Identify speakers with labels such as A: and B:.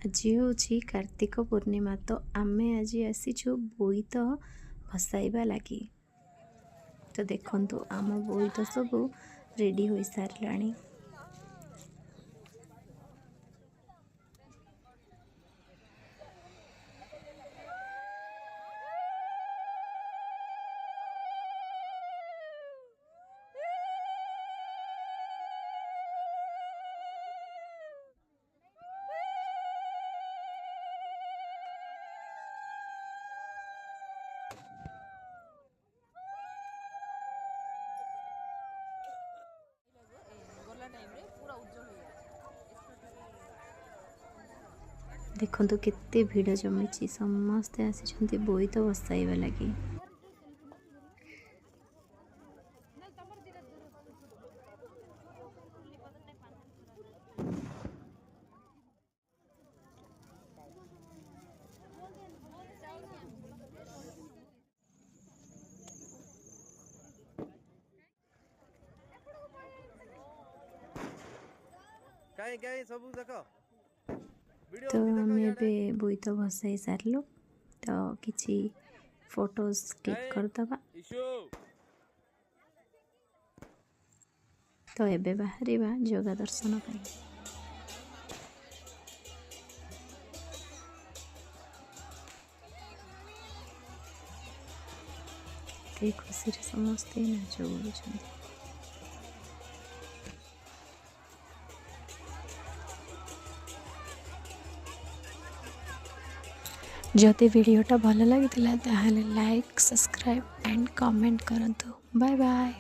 A: आज हूँ कार्तिक पूर्णिमा तो आमे आज आसीचु बोईत भसाइबा लगी। तो देखंतु आम बोईत सब रेडी हो सारे। देखंतु केते भीड़ जमी समस्ते आसी बोईत बसाइबा लगी। तो आम बोईत भसाई सारू तो किसी फोटोज क्लिक करदबा। तो एबे बाहर जगह दर्शन पाई। खुशी समस्ते नाच बोलुं। जदि वीडियोटा भल लगी लाइक सब्सक्राइब एंड कमेंट करंतु। Bye bye.